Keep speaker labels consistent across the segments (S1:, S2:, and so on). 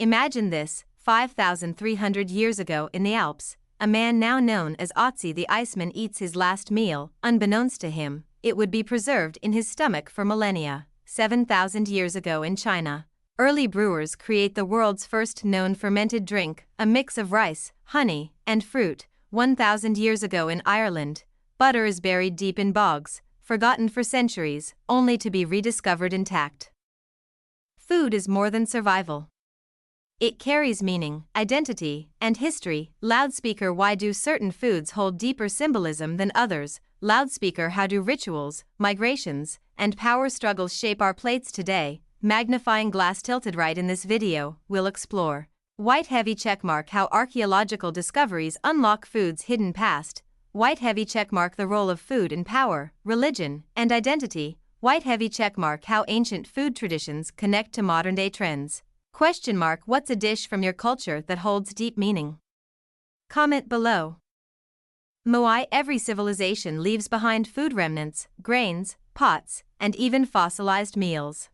S1: Imagine this: 5,300 years ago in the Alps, a man now known as Otzi the Iceman eats his last meal. Unbeknownst to him, it would be preserved in his stomach for millennia. 7,000 years ago in China, early brewers create the world's first known fermented drink, a mix of rice, honey, and fruit. 1,000 years ago in Ireland, butter is buried deep in bogs, forgotten for centuries, only to be rediscovered intact. Food is more than survival. It carries meaning, identity, and history. Loudspeaker: why do certain foods hold deeper symbolism than others? Loudspeaker: how do rituals, migrations, and power struggles shape our plates today? Magnifying glass tilted right. In this video, we'll explore white heavy checkmark: how archaeological discoveries unlock food's hidden past. White heavy checkmark: the role of food in power, religion, and identity. White heavy checkmark: how ancient food traditions connect to modern-day trends. Question mark: what's a dish from your culture that holds deep meaning? Comment below. Moai: every civilization leaves behind food remnants, grains, pots, and even fossilized meals.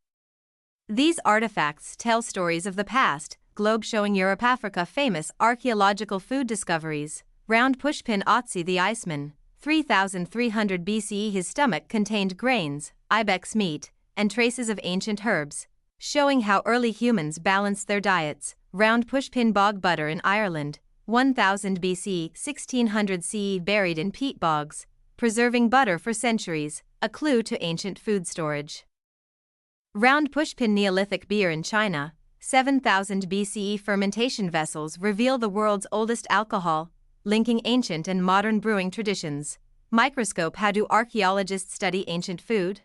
S1: These artifacts tell stories of the past. Globe showing Europe, Africa. Famous archaeological food discoveries. Round pushpin: Otzi the Iceman, 3,300 BCE. His stomach contained grains, ibex meat, and traces of ancient herbs, showing how early humans balanced their diets. Round pushpin: bog butter in Ireland, 1000 BC, 1600 CE. Buried in peat bogs, preserving butter for centuries, a clue to ancient food storage. Round pushpin: Neolithic beer in China, 7000 BCE. Fermentation vessels reveal the world's oldest alcohol, linking ancient and modern brewing traditions. Microscope: how do archaeologists study ancient food?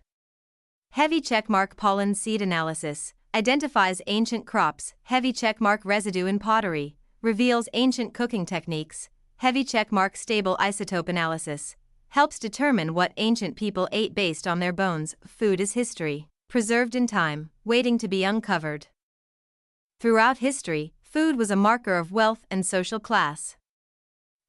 S1: Heavy checkmark: pollen seed analysis identifies ancient crops. Heavy checkmark: residue in pottery reveals ancient cooking techniques. Heavy checkmark: stable isotope analysis helps determine what ancient people ate based on their bones. Food is history, preserved in time, waiting to be uncovered. Throughout history, food was a marker of wealth and social class.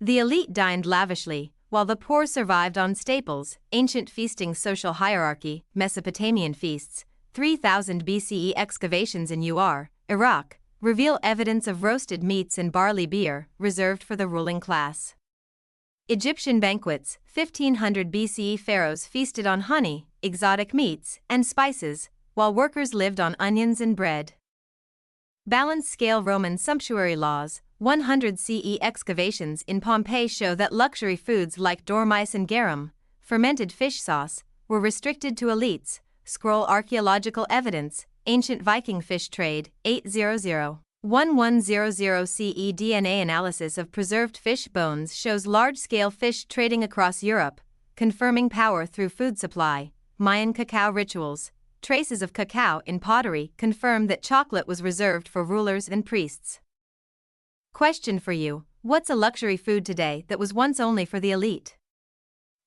S1: The elite dined lavishly, while the poor survived on staples. Ancient feasting: social hierarchy. Mesopotamian feasts, 3000 BCE. Excavations in Iraq, reveal evidence of roasted meats and barley beer, reserved for the ruling class. Egyptian banquets, 1500 BCE. Pharaohs feasted on honey, exotic meats, and spices, while workers lived on onions and bread. Balance scale: Roman sumptuary laws, 100 CE. Excavations in Pompeii show that luxury foods like dormice and garum, fermented fish sauce, were restricted to elites. Scroll: archaeological evidence, ancient Viking fish trade, 800–1100 CE. DNA analysis of preserved fish bones shows large-scale fish trading across Europe, confirming power through food supply. Mayan cacao rituals, traces of cacao in pottery confirm that chocolate was reserved for rulers and priests. Question for you: what's a luxury food today that was once only for the elite?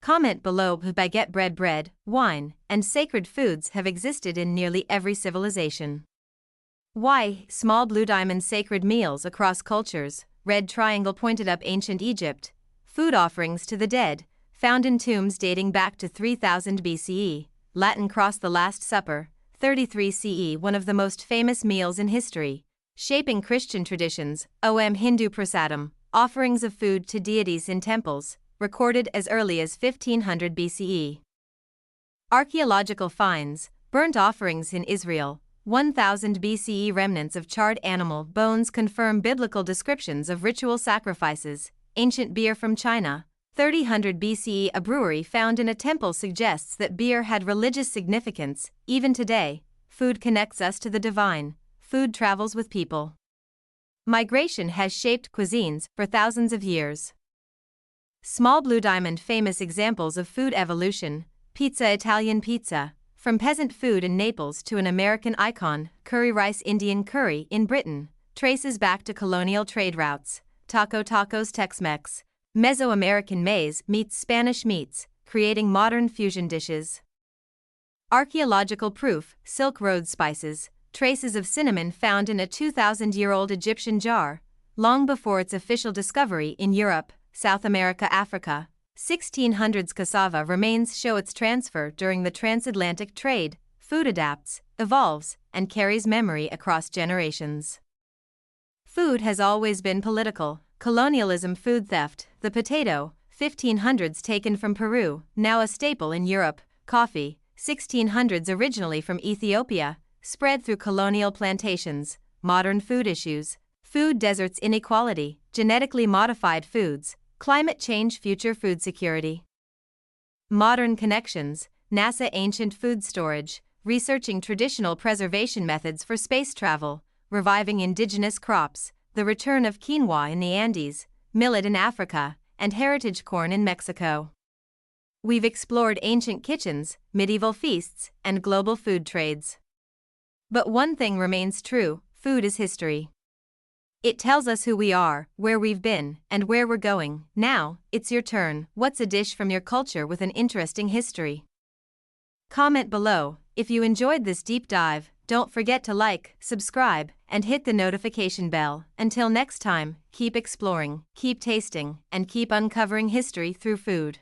S1: Comment below. Baguette: bread, wine, and sacred foods have existed in nearly every civilization. Why? Small blue diamond: sacred meals across cultures. Red triangle pointed up: ancient Egypt, food offerings to the dead, found in tombs dating back to 3000 BCE. Latin cross: the Last Supper, 33 CE. One of the most famous meals in history, shaping Christian traditions. Hindu prasadam, offerings of food to deities in temples, recorded as early as 1500 BCE. Archaeological finds: burnt offerings in Israel, 1000 BCE. Remnants of charred animal bones confirm biblical descriptions of ritual sacrifices. Ancient beer from China, 300 BCE. A brewery found in a temple suggests that beer had religious significance. Even today, food connects us to the divine. Food travels with people. Migration has shaped cuisines for thousands of years. Small blue diamond: famous examples of food evolution. Pizza: Italian pizza, from peasant food in Naples to an American icon. Curry rice: Indian curry in Britain, traces back to colonial trade routes. Tacos: Tex-Mex, Mesoamerican maize meets Spanish meats, creating modern fusion dishes. Archaeological proof: Silk Road spices, traces of cinnamon found in a 2,000-year-old Egyptian jar, long before its official discovery in Europe, South America, Africa. 1600s cassava remains show its transfer during the transatlantic trade. Food adapts, evolves, and carries memory across generations. Food has always been political. Colonialism, food theft, the potato, 1500s taken from Peru, now a staple in Europe, coffee, 1600s originally from Ethiopia, spread through colonial plantations, modern food issues, food deserts, inequality, genetically modified foods, climate change, future food security. Modern connections, NASA, ancient food storage, researching traditional preservation methods for space travel, reviving indigenous crops, the return of quinoa in the Andes, millet in Africa, and heritage corn in Mexico. We've explored ancient kitchens, medieval feasts, and global food trades. But one thing remains true: food is history. It tells us who we are, where we've been, and where we're going. Now, it's your turn. What's a dish from your culture with an interesting history? Comment below. If you enjoyed this deep dive, don't forget to like, subscribe, and hit the notification bell. Until next time, keep exploring, keep tasting, and keep uncovering history through food.